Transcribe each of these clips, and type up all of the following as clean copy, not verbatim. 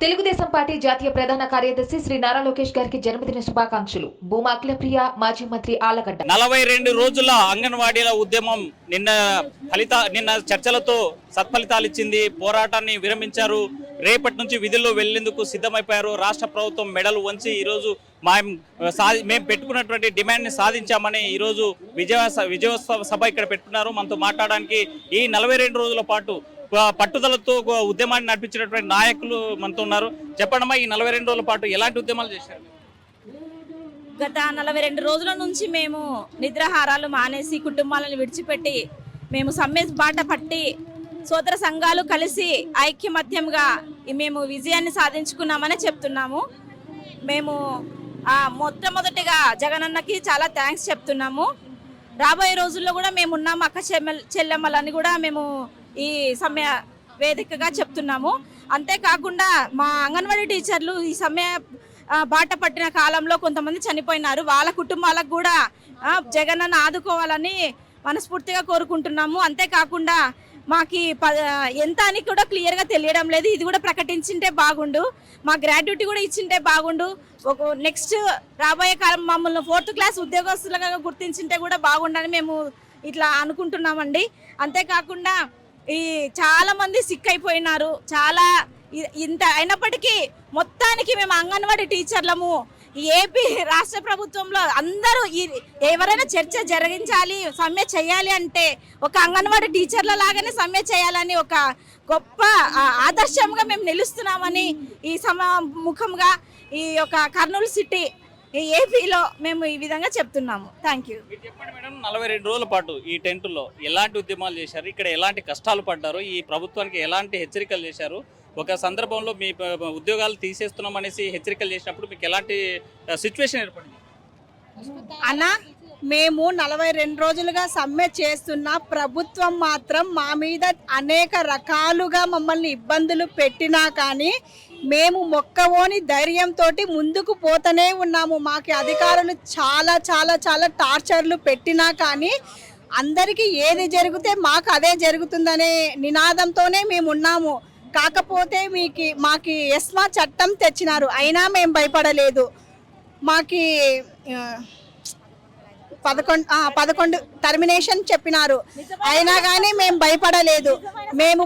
Telugu Desam party జాతీయ ప్రధాన కార్యదర్శి శ్రీ నారా లోకేష్ గారికి జన్మదిన శుభాకాంక్షలు. భూమా అఖిలప్రియ మాజీ మంత్రి ఆలగడ్డ. 42 రోజుల అంగన్వాడీల ఉద్యమం నిన్న చర్చలతో సత్ఫలితాలు ఇచ్చింది. పోరాటాన్ని విరమించారు. రేపటి నుంచి విధుల్లో వెళ్లేందుకు సిద్ధమైపోయారు. రాష్ట్ర ప్రభుత్వం మెడలు వంచి ఈరోజు మేము పెట్టుకున్నటువంటి డిమాండ్ ని సాధించామని ఈరోజు విజయోత్సవ సభ ఇక్కడ పెట్టుకున్నారు. మనతో మాట్లాడడానికి ఈ 42 రోజుల పాటు పట్టుదలతో ఉద్యమాన్ని నడిపించినటువంటి నాయకులు మనతో ఉన్నారు. చెప్పండమ్మా, ఈ 42 రోజుల పాటు ఎలాంటి ఉద్యమాలు చేశారు? గత 42 రోజుల నుంచి మేము నిద్రాహారాలు మానేసి కుటుంబాలను విడిచిపెట్టి మేము సమ్మె బాట పట్టి సోదర సంఘాలు కలిసి ఐక్యమత్యంగా మేము విజయాన్ని సాధించుకున్నామని చెప్తున్నాము. మేము మొట్టమొదటిగా జగనన్నకి చాలా థ్యాంక్స్ చెప్తున్నాము. రాబోయే రోజుల్లో కూడా మేము ఉన్నాము, అక్క చెల్లెమ్మలని కూడా మేము ఈ సమ్మె వేదికగా చెప్తున్నాము. అంతేకాకుండా మా అంగన్వాడీ టీచర్లు ఈ సమ్మె బాట పట్టిన కాలంలో కొంతమంది చనిపోయినారు. వాళ్ళ కుటుంబాలకు కూడా జగనన్న ఆదుకోవాలని మనస్ఫూర్తిగా కోరుకుంటున్నాము. అంతేకాకుండా మాకు ఎంత అని కూడా క్లియర్గా తెలియడం లేదు. ఇది కూడా ప్రకటించింటే బాగుండు, మా గ్రాడ్యుటీ కూడా ఇచ్చింటే బాగుండు. నెక్స్ట్ రాబోయే కాలం మమ్మల్ని 4th క్లాస్ ఉద్యోగస్తులుగా గుర్తించింటే కూడా బాగుండని మేము ఇట్లా అనుకుంటున్నామండి. అంతేకాకుండా ఈ చాలా మంది సిక్ అయిపోయినారు. చాలా ఇంత అయినప్పటికీ మొత్తానికి మేము అంగన్వాడీ టీచర్లము ఏపీ రాష్ట్ర ప్రభుత్వంలో అందరూ ఎవరైనా చర్చ జరిగించాలి, సమ్మె చేయాలి అంటే ఒక అంగన్వాడీ టీచర్ల లాగానే సమ్మె చేయాలని ఒక గొప్ప ఆదర్శంగా మేము నిలుస్తున్నామని ఈ ముఖంగా ఈ యొక్క కర్నూలు సిటీ ఏపీలో మేము ఈ విధంగా చెప్తున్నాము. Thank you. చెప్పండి మేడం, 42 రోజుల పాటు ఈ టెంట్లో ఎలాంటి ఉద్యమాలు చేశారు? ఇక్కడ ఎలాంటి కష్టాలు పడ్డారు? ఈ ప్రభుత్వానికి ఎలాంటి హెచ్చరికలు చేశారు? ఒక సందర్భంలో మీ ఉద్యోగాలు తీసేస్తున్నాం అనేసి హెచ్చరికలు చేసినప్పుడు మీకు ఎలాంటి సిచ్యువేషన్ ఏర్పడింది? అన్న, మేము 42 రోజులుగా సమ్మె చేస్తున్న ప్రభుత్వం మాత్రం మా మీద అనేక రకాలుగా మమ్మల్ని ఇబ్బందులు పెట్టినా కానీ మేము మొక్కవోని ధైర్యంతో ముందుకు పోతూనే ఉన్నాము. మాకు అధికారులు చాలా చాలా చాలా టార్చర్లు పెట్టినా కానీ అందరికీ ఏది జరిగితే మాకు అదే జరుగుతుందనే నినాదంతోనే మేము ఉన్నాము. కాకపోతే మాకు ఎస్మా చట్టం తెచ్చినారు, అయినా మేము భయపడలేదు. మాకు 11 టర్మినేషన్ చెప్పినారు, అయినా కానీ మేము భయపడలేదు. మేము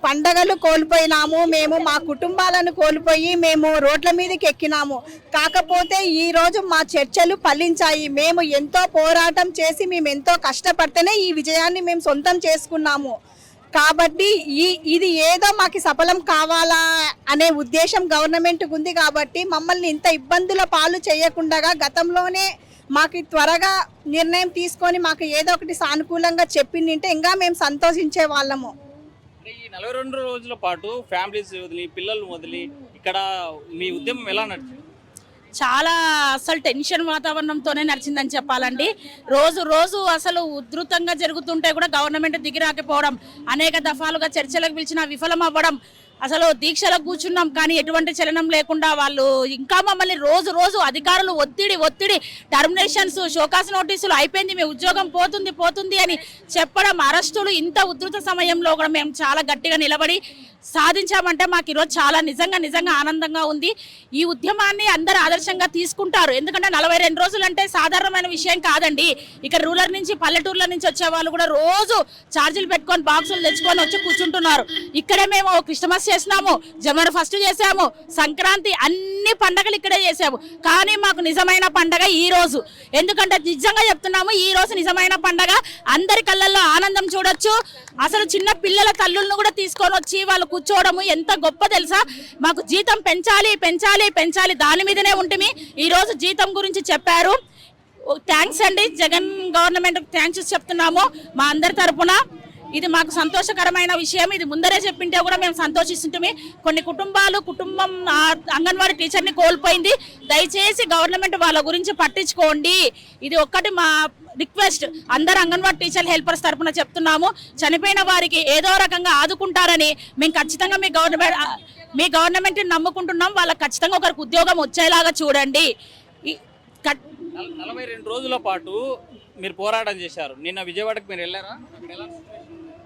పండగలు కోల్పోయినాము. మేము మా కుటుంబాలను కోల్పోయి మేము రోడ్ల మీదకి ఎక్కినాము. కాకపోతే ఈరోజు మా చర్చలు ఫలించాయి. మేము ఎంతో పోరాటం చేసి మేము ఎంతో కష్టపడితేనే ఈ విజయాన్ని మేము సొంతం చేసుకున్నాము. కాబట్టి ఇది ఏదో మాకు సఫలం కావాలా అనే ఉద్దేశం గవర్నమెంట్కి ఉంది. కాబట్టి మమ్మల్ని ఇంత ఇబ్బందుల పాలు చేయకుండా గతంలోనే మాకు త్వరగా నిర్ణయం తీసుకొని మాకు ఏదో ఒకటి సానుకూలంగా చెప్పిందంటే ఇంకా మేము సంతోషించే వాళ్ళము. ఈ 42 రోజుల పాటు ఫ్యామిలీస్ వదిలి పిల్లలు వదిలి ఇక్కడ మీ ఉద్యమం ఎలా నడిచింది? చాలా అసలు టెన్షన్ వాతావరణంతోనే నడిచిందని చెప్పాలండి. రోజు అసలు ఉధృతంగా జరుగుతుంటే కూడా గవర్నమెంట్ దిగి రాకపోవడం, అనేక దఫాలుగా చర్చలకు పిలిచిన విఫలం అవ్వడం, అసలు దీక్షలకు కూర్చున్నాం కానీ ఎటువంటి చలనం లేకుండా వాళ్ళు ఇంకా మమ్మల్ని రోజు అధికారులు ఒత్తిడి టర్మినేషన్స్, షోకాస్ నోటీసులు, అయిపోయింది మీ ఉద్యోగం పోతుంది అని చెప్పడం, అరెస్టులు, ఇంత ఉధృత సమయంలో కూడా మేము చాలా గట్టిగా నిలబడి సాధించామంటే మాకు ఈరోజు చాలా నిజంగా ఆనందంగా ఉంది. ఈ ఉద్యమాన్ని అందరూ ఆదర్శంగా తీసుకుంటారు. ఎందుకంటే 42 రోజులు అంటే సాధారణమైన విషయం కాదండి. ఇక్కడ రూరల్ నుంచి పల్లెటూర్ల నుంచి వచ్చే వాళ్ళు కూడా రోజు ఛార్జీలు పెట్టుకొని బాక్సులు తెచ్చుకొని వచ్చి కూర్చుంటున్నారు. ఇక్కడే మేము క్రిస్మస్ చేసినాము, జనవరి 1 చేసాము, సంక్రాంతి, అన్ని పండగలు ఇక్కడే చేసాము. కానీ మాకు నిజమైన పండగ ఈ రోజు. ఎందుకంటే నిజంగా చెప్తున్నాము, ఈ రోజు నిజమైన పండగ. అందరి కళ్ళల్లో ఆనందం చూడొచ్చు. అసలు చిన్న పిల్లల తల్లులను కూడా తీసుకొని వచ్చి వాళ్ళు కూర్చోవడము ఎంత గొప్ప తెలుసా. మాకు జీతం పెంచాలి దాని మీదనే ఉంటుంది. ఈ రోజు జీతం గురించి చెప్పారు. థ్యాంక్స్ అండి, జగన్ గవర్నమెంట్ థ్యాంక్స్ చెప్తున్నాము మా అందరి తరపున. ఇది మాకు సంతోషకరమైన విషయం. ఇది ముందరే చెప్పింటే కూడా మేము సంతోషిస్తుంటే. కొన్ని కుటుంబం అంగన్వాడీ టీచర్ని కోల్పోయింది. దయచేసి గవర్నమెంట్ వాళ్ళ గురించి పట్టించుకోండి. ఇది ఒక్కటి మా రిక్వెస్ట్. అందరు అంగన్వాడీ టీచర్ హెల్పర్స్ తరఫున చెప్తున్నాము. చనిపోయిన వారికి ఏదో రకంగా ఆదుకుంటారని మేము ఖచ్చితంగా మీ గవర్నమెంట్ నమ్ముకుంటున్నాం. వాళ్ళకి ఖచ్చితంగా ఒకరికి ఉద్యోగం వచ్చేలాగా చూడండి. 42 రోజుల పాటు మీరు పోరాటం చేశారు. నిన్న విజయవాడకు మీరు వెళ్ళారా?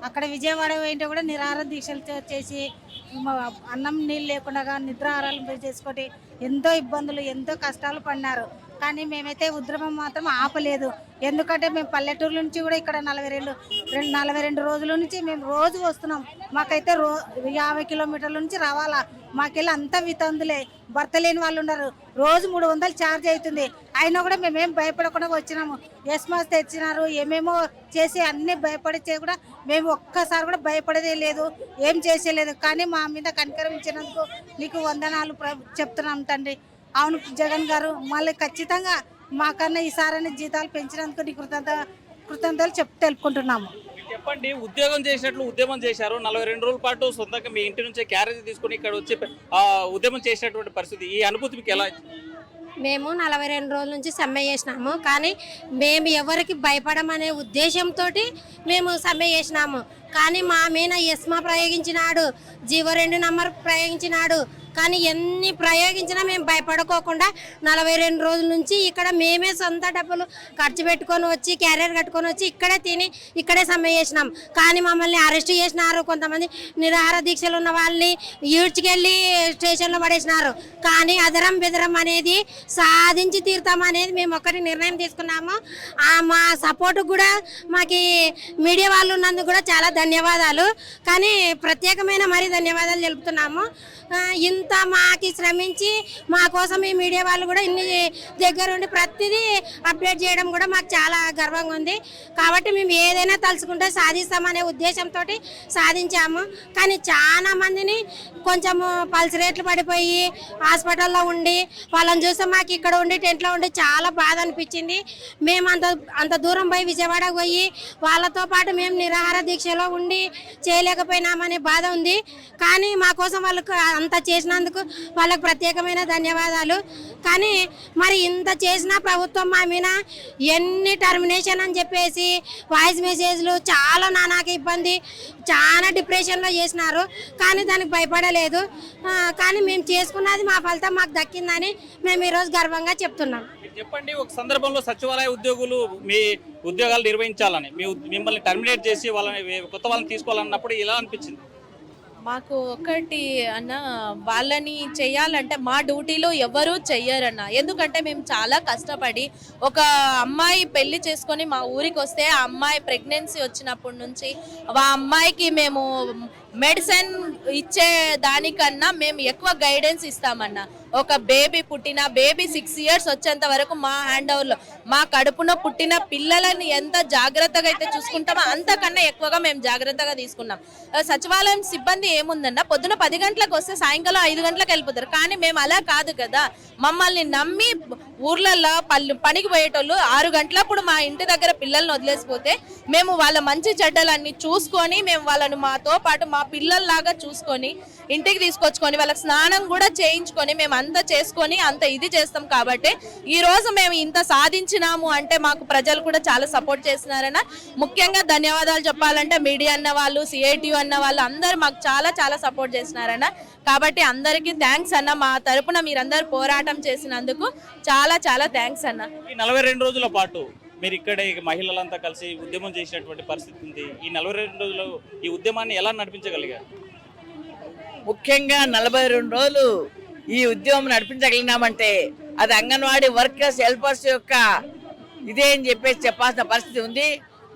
అక్కడ విజయవాడ పోయింటే కూడా నిరాహార దీక్షలు చేసి అన్నం నీళ్ళు లేకుండా నిద్రాహారాలు చేసుకొని ఎంతో ఇబ్బందులు ఎంతో కష్టాలు పడినారు. కానీ మేమైతే ఉద్యమం మాత్రం ఆపలేదు. ఎందుకంటే మేము పల్లెటూరు నుంచి కూడా ఇక్కడ 42 రోజుల నుంచి మేము రోజు వస్తున్నాం. మాకైతే 50 కిలోమీటర్ల నుంచి రావాలా. మాకెళ్ళి అంతా వితందులే, భర్త లేని వాళ్ళు ఉన్నారు. రోజు 300 ఛార్జ్ అవుతుంది. అయినా కూడా మేమేం భయపడకుండా వచ్చినాము. ఎస్మాస్ తెచ్చినారు, ఏమేమో చేసి అన్ని భయపడితే కూడా మేము ఒక్కసారి కూడా భయపడేదే లేదు, ఏం చేసేలేదు. కానీ మా మీద కనికరించినందుకు నీకు వందనాలు చెప్తున్నాం తండ్రి. అవును జగన్ గారు, మళ్ళీ ఖచ్చితంగా మాకన్నా ఈసారి జీతాలు పెంచినందుకు నీ కృతజ్ఞతలు తెలుపుకుంటున్నాము. చెప్పండి, ఉద్యోగం చేసినట్లు ఉద్యమం చేశారు. 42 రోజుల పాటు సొంతంగా మీ ఇంటి నుంచే క్యారేజ్ తీసుకుని ఇక్కడ వచ్చి ఉద్యమం చేసినటువంటి పరిస్థితి, ఈ అనుభూతి మీకు ఎలా? మేము 42 రోజుల నుంచి సమ్మె చేసినాము. కానీ మేము ఎవరికి భయపడమనే ఉద్దేశంతో మేము సమ్మె చేసినాము. కానీ మా మీద ఎస్మా ప్రయోగించినాడు, జీవో 2 నంబర్ ప్రయోగించినాడు. కానీ ఎన్ని ప్రయోగించినా మేము భయపడుకోకుండా 42 రోజుల నుంచి ఇక్కడ మేమే సొంత డబ్బులు ఖర్చు పెట్టుకొని వచ్చి క్యారియర్ కట్టుకొని వచ్చి ఇక్కడే తిని ఇక్కడే సమ్మె చేసినాం. కానీ మమ్మల్ని అరెస్ట్ చేసినారు. కొంతమంది నిరాహార దీక్షలు ఉన్న వాళ్ళని ఈడ్చుకెళ్ళి స్టేషన్లో పడేసినారు. కానీ అదరం బెదరం అనేది సాధించి తీరుతామనేది మేము ఒక్కటి నిర్ణయం తీసుకున్నాము. మా సపోర్ట్ కూడా మాకు మీడియా వాళ్ళు ఉన్నందుకు కూడా చాలా ధన్యవాదాలు. కానీ ప్రత్యేకమైన మరీ ధన్యవాదాలు తెలుపుతున్నాము. ఇంత మాకి శ్రమించి మా కోసం ఈ మీడియా వాళ్ళు కూడా ఇన్ని దగ్గరుండి ప్రతిదీ అప్డేట్ చేయడం కూడా మాకు చాలా గర్వంగా ఉంది. కాబట్టి మేము ఏదైనా తలుచుకుంటే సాధిస్తామనే ఉద్దేశంతో సాధించాము. కానీ చాలా మందిని కొంచెము పల్స్ రేట్లు పడిపోయి హాస్పిటల్లో ఉండి వాళ్ళని చూస్తే మాకు ఇక్కడ ఉండి టెంట్లో ఉండి చాలా బాధ అనిపించింది. మేము అంత దూరం పోయి విజయవాడకు పోయి వాళ్ళతో పాటు మేము నిరాహార దీక్షలో ఉండి చేయలేకపోయినామనే బాధ ఉంది. కానీ మా కోసం వాళ్ళకు అంత చేసినందుకు వాళ్ళకు ప్రత్యేకమైన ధన్యవాదాలు. కానీ మరి ఇంత చేసిన ప్రభుత్వం మా మీద ఎన్ని టర్మినేషన్ అని చెప్పేసి వాయిస్ మెసేజ్లు చాలా నానాకి ఇబ్బంది, చాలా డిప్రెషన్లో చేసినారు. కానీ దానికి భయపడలేదు. కానీ మేము చేసుకున్నది మా ఫలితం మాకు దక్కిందని మేము ఈరోజు గర్వంగా చెప్తున్నాం. చెప్పండి, ఒక సందర్భంలో సచివాలయ ఉద్యోగులు మీ ఉద్యోగాలు నిర్వహించాలని మిమ్మల్ని టర్మినేట్ చేసి వాళ్ళని కొత్త వాళ్ళని తీసుకోవాలన్నప్పుడు ఎలా అనిపించింది? మాకు ఒకటి అన్న, వాళ్ళని చెయ్యాలంటే మా డ్యూటీలో ఎవరు చెయ్యరన్న. ఎందుకంటే మేము చాలా కష్టపడి ఒక అమ్మాయి పెళ్లి చేసుకొని మా ఊరికి వస్తే ఆ అమ్మాయి ప్రెగ్నెన్సీ వచ్చినప్పటి నుంచి ఆ అమ్మాయికి మేము మెడిసిన్ ఇచ్చే దానికన్నా మేము ఎక్కువ గైడెన్స్ ఇస్తామన్న. ఒక బేబీ 6 years వచ్చేంత వరకు మా హ్యాండ్ ఓవర్లో మా కడుపున పుట్టిన పిల్లలని ఎంత జాగ్రత్తగా అయితే చూసుకుంటామో అంతకన్నా ఎక్కువగా మేము జాగ్రత్తగా తీసుకున్నాం. సచివాలయం సిబ్బంది ఏముందన్న, పొద్దున 10 గంటలకు వస్తే సాయంకాలం 5 గంటలకు వెళ్ళిపోతారు. కానీ మేము అలా కాదు కదా. మమ్మల్ని నమ్మి ఊర్లలో పనికి పోయేటోళ్ళు 6 గంటలప్పుడు మా ఇంటి దగ్గర పిల్లల్ని వదిలేసిపోతే మేము వాళ్ళ మంచి చెడ్డలన్నీ చూసుకొని మేము వాళ్ళని మాతో పాటు మా పిల్లల్లాగా చూసుకొని ఇంటికి తీసుకొచ్చుకొని వాళ్ళకి స్నానం కూడా చేయించుకొని మేము అంతా చేసుకొని అంత ఇది చేస్తాం. కాబట్టి ఈ రోజు మేము ఇంత సాధించినాము అంటే మాకు ప్రజలు కూడా చాలా సపోర్ట్ చేస్తున్నారన్న. ముఖ్యంగా ధన్యవాదాలు చెప్పాలంటే మీడియా అన్న వాళ్ళు, సిఐటియు అన్న వాళ్ళు అందరూ మాకు చాలా చాలా సపోర్ట్ చేస్తున్నారన్న. కాబట్టి అందరికీ థ్యాంక్స్ అన్న. మా తరపున మీరందరూ పోరాటం చేసినందుకు చాలా చాలా థ్యాంక్స్ అన్న. ఈ 42 రోజుల పాటు మీరు ఇక్కడే మహిళలంతా కలిసి ఉద్యమం చేసినటువంటి పరిస్థితి ఉంది. ఈ 42 రోజులు ఈ ఉద్యమాన్ని ఎలా నడిపించగలిగారు? ముఖ్యంగా 42 రోజులు ఈ ఉద్యమం నడిపించగలిగినామంటే అది అంగన్వాడీ వర్కర్స్ హెల్పర్స్ యొక్క ఇదే అని చెప్పేసి చెప్పాల్సిన పరిస్థితి ఉంది.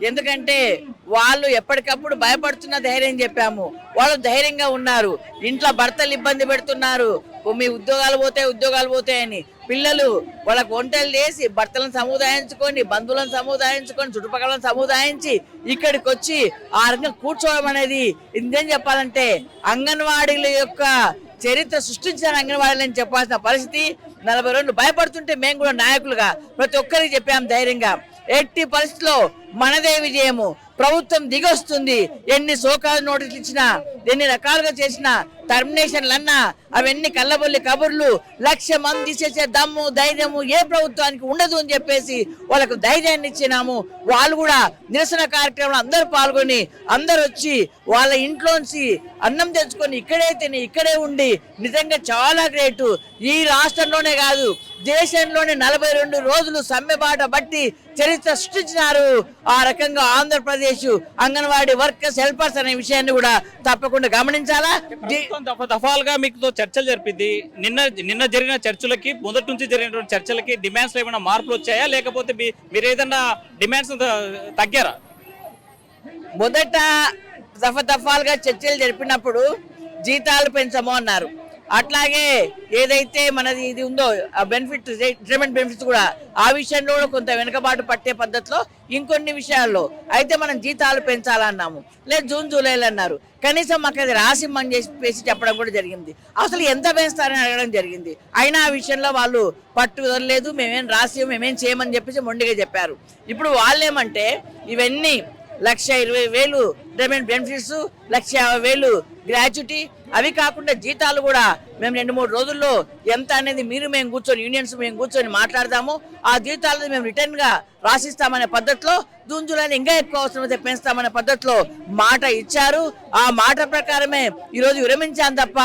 ఎందుకంటే వాళ్ళు ఎప్పటికప్పుడు భయపడుతున్న ధైర్యం చెప్పాము. వాళ్ళు ధైర్యంగా ఉన్నారు. ఇంట్లో భర్తలు ఇబ్బంది పెడుతున్నారు, మీ ఉద్యోగాలు పోతాయని. పిల్లలు వాళ్ళకు వంటలు చేసి భర్తలను సముదాయించుకొని, బంధువులను సముదాయించుకొని, చుట్టుపక్కలను సముదాయించి ఇక్కడికి వచ్చి ఆ రంగం కూర్చోవడం అనేది ఇంకేం చెప్పాలంటే అంగన్వాడీల యొక్క చరిత్ర సృష్టించిన అంగన్వాడీలని చెప్పాల్సిన పరిస్థితి. 40 రోజులు భయపడుతుంటే మేము కూడా నాయకులుగా ప్రతి ఒక్కరికి చెప్పాము ధైర్యంగా, ఎట్టి పరిస్థితిలో మనదే విజయము, ప్రభుత్వం దిగొస్తుంది. ఎన్ని సోకాలు నోటీసులు ఇచ్చినా, ఎన్ని రకాలుగా చేసినా, టర్మినేషన్లన్నా అవన్నీ కళ్ళబొల్లి కబుర్లు. 1,00,000 మంది తీసేసే దమ్ము ధైర్యము ఏ ప్రభుత్వానికి ఉండదు అని చెప్పేసి వాళ్ళకు ధైర్యాన్ని ఇచ్చినాము. వాళ్ళు కూడా నిరసన కార్యక్రమంలో అందరూ పాల్గొని అందరు వచ్చి వాళ్ళ ఇంట్లోంచి అన్నం తెచ్చుకొని ఇక్కడే ఉండి నిజంగా చాలా గ్రేటు. ఈ రాష్ట్రంలోనే కాదు దేశంలోనే 42 రోజులు సమ్మె బాట బట్టి చరిత్ర సృష్టించినారు ఆ రకంగా ఆంధ్రప్రదేశ్ అంగన్వాడీ వర్కర్స్ హెల్పర్స్ అనే విషయాన్ని కూడా తప్పకుండా గమనించాలా. ప్రభుత్వం దఫాలుగా మీకు చర్చలు జరిపింది. నిన్న జరిగిన చర్చలకి మొదటి నుంచి జరిగినటువంటి చర్చలకి డిమాండ్స్ ఏమైనా మార్పులు వచ్చాయా, లేకపోతే మీరు ఏదైనా డిమాండ్స్ తగ్గారా? మొదట దఫాలుగా చర్చలు జరిపినప్పుడు జీతాలు పెంచము అన్నారు. అట్లాగే ఏదైతే మనది ఇది ఉందో బెనిఫిట్ రిటైర్మెంట్ బెనిఫిట్స్ కూడా ఆ విషయంలో కూడా కొంత వెనుకబాటు పట్టే పద్ధతిలో ఇంకొన్ని విషయాల్లో అయితే మనం జీతాలు పెంచాలన్నాము, లేదు జూన్ జూలైలు అన్నారు. కనీసం మాకు అది రాసిమ్మని చెప్పేసి చెప్పడం కూడా జరిగింది. అసలు ఎంత పెంచుతారని అడగడం జరిగింది. అయినా ఆ విషయంలో వాళ్ళు పట్టు వదలలేదు. మేమేం మేమేం చేయమని చెప్పేసి మొండిగా చెప్పారు. ఇప్పుడు వాళ్ళేమంటే ఇవన్నీ 1,20,000 రిటైర్మెంట్ బెనిఫిట్స్, 1,50,000 గ్రాట్యుటీ, అవి కాకుండా జీతాలు కూడా మేము 2-3 రోజుల్లో ఎంత అనేది మేము కూర్చొని యూనియన్స్ మేము కూర్చొని మాట్లాడదాము. ఆ జీతాలను మేము రిటర్న్ గా రాసిస్తామనే పద్ధతిలో జూన్ జూలైలో ఇంకా ఎక్కువ అవసరమైతే పెంచుతామనే పద్ధతిలో మాట ఇచ్చారు. ఆ మాట ప్రకారమే ఈరోజు విరమించాను తప్ప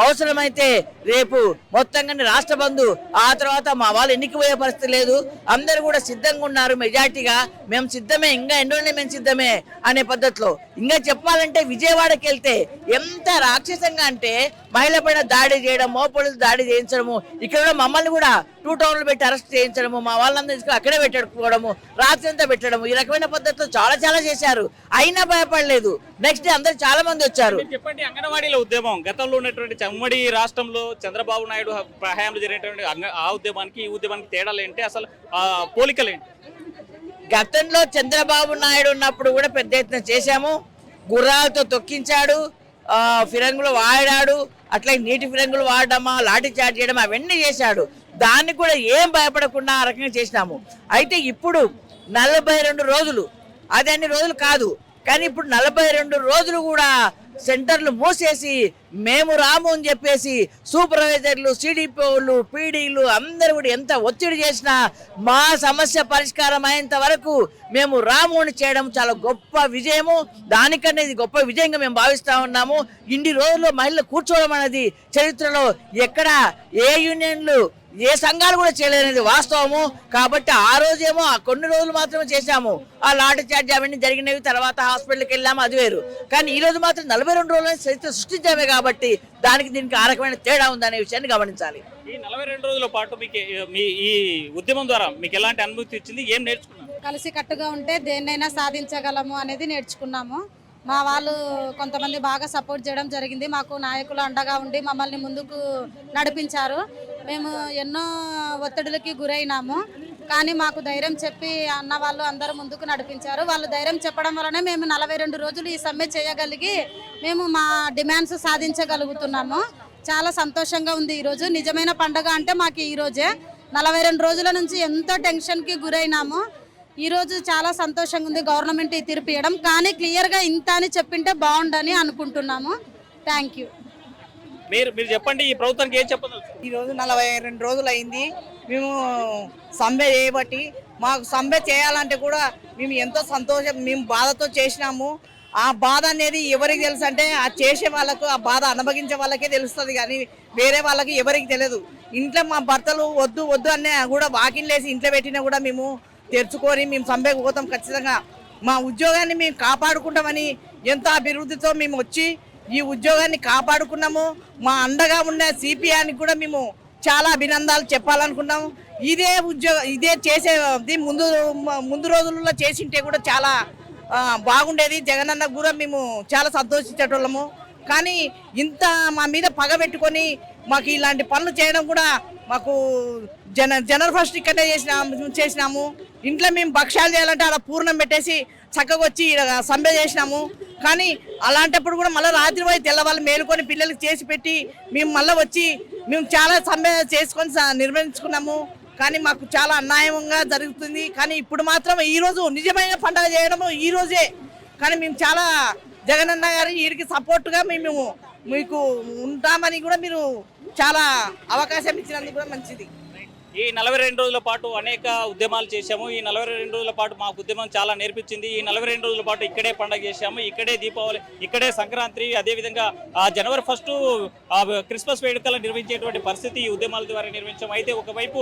అవసరమైతే రేపు మొత్తంగా రాష్ట్ర బంధు, ఆ తర్వాత మా వాళ్ళు ఎన్నికపోయే పరిస్థితి లేదు. అందరూ కూడా సిద్ధంగా ఉన్నారు. మెజార్టీగా మేము సిద్ధమే, ఇంకా ఎన్నోనే మేము సిద్ధమే అనే పద్ధతిలో. ఇంకా చెప్పాలంటే విజయవాడకి వెళ్తే ఎంత రాక్షసంగా అంటే మహిళ పైన దాడి చేయడము, పోలీసులు దాడి చేయించడము, ఇక్కడ మమ్మల్ని కూడా 2 టౌన్లు పెట్టి అరెస్ట్ చేయించడము, మా వాళ్ళందరూ తీసుకుని అక్కడే పెట్టుకోవడము, రాత్రి అంతా పెట్టడము, ఈ రకమైన పద్ధతిలో చాలా చేశారు. అయినా భయపడలేదు. నెక్స్ట్ డే అందరు చాలా మంది వచ్చారు. చెప్పండి, అంగన్వాడీల ఉద్యమం గతంలో ఉన్నటువంటి ఉమ్మడి రాష్ట్రంలో చంద్రబాబు నాయుడు హయాంలో జరిగినటువంటి ఆ ఉద్యమానికి ఈ ఉద్యమానికి తేడాలు ఏంటి, అసలు పోలికలు ఏంటి? గతంలో చంద్రబాబు నాయుడు ఉన్నప్పుడు కూడా పెద్ద ఎత్తున చేశాము. గుర్రాలతో తొక్కించాడు, ఫిరంగులు వాడాడు, అట్లా నీటి ఫిరంగులు వాడడమా, లాఠీ చార్జ్ చేయడం, అవన్నీ చేశాడు. దాన్ని కూడా ఏం భయపడకుండా ఆ రకంగా చేసినాము. అయితే ఇప్పుడు 42 రోజులు, అది అన్ని రోజులు కాదు, కానీ ఇప్పుడు 42 రోజులు కూడా సెంటర్లు మూసేసి మేము రాము అని చెప్పేసి సూపర్వైజర్లు, సిడిపిఓలు, పీడీలు అందరూ కూడా ఎంత ఒత్తిడి చేసినా మా సమస్య పరిష్కారం అయ్యేంత వరకు మేము రాము అని చేయడం చాలా గొప్ప విజయము. దానికన్నా ఇది గొప్ప విజయంగా మేము భావిస్తా ఉన్నాము. ఇన్ని రోజుల్లో మహిళలు కూర్చోవడం అనేది చరిత్రలో ఎక్కడ ఏ యూనియన్లు ఏ సంఘాలు కూడా చేయలేదనేది వాస్తవము. కాబట్టి ఆ రోజేమో ఆ కొన్ని రోజులు మాత్రమే చేశాము. ఆ లాఠీ చార్జ్ అవన్నీ జరిగినవి, తర్వాత హాస్పిటల్కి వెళ్ళాము, అది వేరు. కానీ ఈ రోజు మాత్రం 42 రోజులు చరిత్ర సృష్టించామే కాబట్టి దీనికి ఆ రకమైన తేడా ఉందనే విషయాన్ని గమనించాలి. ఈ 42 రోజుల పాటు మీకు మీ ఈ ఉద్యమం ద్వారా మీకు ఎలాంటి అనుభూతి ఇచ్చింది, ఏం నేర్చుకున్నారు? కలిసి కట్టుగా ఉంటే దేన్నైనా సాధించగలము అనేది నేర్చుకున్నాము. మా వాళ్ళు కొంతమంది బాగా సపోర్ట్ చేయడం జరిగింది. మాకు నాయకులు అండగా ఉండి మమ్మల్ని ముందుకు నడిపించారు. మేము ఎన్నో ఒత్తిడులకి గురైనాము, కానీ మాకు ధైర్యం చెప్పి అన్న వాళ్ళు అందరూ ముందుకు నడిపించారు. వాళ్ళు ధైర్యం చెప్పడం వలన మేము 42 రోజులు ఈ సమ్మె చేయగలిగి మేము మా డిమాండ్స్ సాధించగలుగుతున్నాము. చాలా సంతోషంగా ఉంది. ఈరోజు నిజమైన పండుగ అంటే మాకు ఈరోజే. 42 రోజుల నుంచి ఎంతో టెన్షన్కి గురైనాము. ఈరోజు చాలా సంతోషంగా ఉంది గవర్నమెంట్ ఈ తీర్పు ఇవ్వడం. కానీ క్లియర్గా ఇంత అని చెప్పింటే బాగుండని అనుకుంటున్నాము. Thank you. మీరు చెప్పండి, ఈ ప్రభుత్వానికి ఏం చెప్పదు? ఈరోజు 42 రోజులు అయింది మేము సమ్మె చేయబట్టి. మాకు సమ్మె చేయాలంటే కూడా మేము ఎంతో సంతోషం, మేము బాధతో చేసినాము. ఆ బాధ అనేది ఎవరికి తెలుసు అంటే ఆ చేసే వాళ్ళకు, ఆ బాధ అనుభవించే వాళ్ళకే తెలుస్తుంది, కానీ వేరే వాళ్ళకి ఎవరికి తెలియదు. ఇంట్లో మా భర్తలు వద్దు వద్దు అనే కూడా వాకిన్లేసి ఇంట్లో పెట్టినా కూడా మేము తెరుచుకొని మేము సమ్మెకు పోతాం ఖచ్చితంగా. మా ఉద్యోగాన్ని మేము కాపాడుకుంటామని ఎంతో అభివృద్ధితో మేము వచ్చి ఈ ఉద్యోగాన్ని కాపాడుకున్నాము. మా అండగా ఉన్న సిపిఐకి కూడా మేము చాలా అభినందనలు చెప్పాలనుకున్నాము. ఇదే చేసేది ముందు రోజుల్లో చేసింటే కూడా చాలా బాగుండేది. జగనన్న కూడా మేము చాలా సంతోషించేటోళ్ళము. కానీ ఇంత మా మీద పగ పెట్టుకొని మాకు ఇలాంటి పనులు చేయడం కూడా మాకు జనరల్ ఫస్ట్ ఇక్కడే చేసినాము. ఇంట్లో మేము భక్ష్యాలు చేయాలంటే అలా పూర్ణం పెట్టేసి చక్కగా వచ్చి సమ్మె చేసినాము. కానీ అలాంటప్పుడు కూడా మళ్ళీ రాత్రి పోయి తెల్లవాళ్ళు మేలుకొని పిల్లలకి చేసి పెట్టి మేము మళ్ళీ వచ్చి మేము చాలా సమ్మె చేసుకొని నిర్వహించుకున్నాము. కానీ మాకు చాలా అన్యాయంగా జరుగుతుంది. కానీ ఇప్పుడు మాత్రం ఈరోజు నిజమైన పండుగ చేయడము ఈరోజే. కానీ మేము చాలా జగనన్న గారి వీరికి సపోర్ట్గా మేము మీకు ఉంటామని కూడా మీరు చాలా అవకాశం ఇచ్చినందుకు కూడా మంచిది. ఈ 42 రోజుల పాటు అనేక ఉద్యమాలు చేశాము. ఈ 42 రోజుల పాటు మాకు ఉద్యమం చాలా నేర్పించింది. ఈ 42 రోజుల పాటు ఇక్కడే పండుగ చేశాము, ఇక్కడే దీపావళి, ఇక్కడే సంక్రాంతి, అదేవిధంగా జనవరి 1 క్రిస్మస్ వేడుకలు నిర్వహించేటువంటి పరిస్థితి ఈ ఉద్యమాల ద్వారా నిర్వహించాము. అయితే ఒకవైపు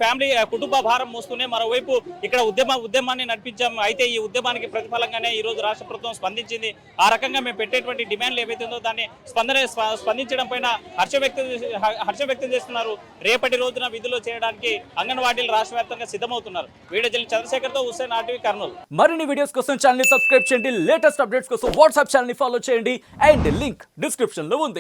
ఫ్యామిలీ కుటుంబ భారం మోస్తూనే మరోవైపు ఇక్కడ ఉద్యమాన్ని నడిపించాము. అయితే ఈ ఉద్యమానికి ప్రతిఫలంగానే ఈ రోజు రాష్ట్ర ప్రభుత్వం స్పందించింది. ఆ రకంగా మేము పెట్టేటువంటి డిమాండ్లు ఏవైతే ఉందో దాన్ని స్పందించడం పైన హర్షం వ్యక్తం చేస్తున్నారు. రేపటి రోజున విధులు చేయడానికి అంగన్వాడీలు రాష్ట్ర వ్యాప్తంగా సిద్ధమవుతున్నారు. వీడియో జర్నలిస్ట్ చంద్రశేఖర్తో హుస్సేన్, RTV, కర్నూలు. మరిన్ని వీడియోస్ కోసం ఛానల్ ని సబ్స్క్రైబ్ చేయండి. లేటెస్ట్ అప్డేట్స్ కోసం వాట్సాప్ ఛానల్ ని ఫాలో చేయండి. అండ్ లింక్ డిస్క్రిప్షన్ లో ఉంది.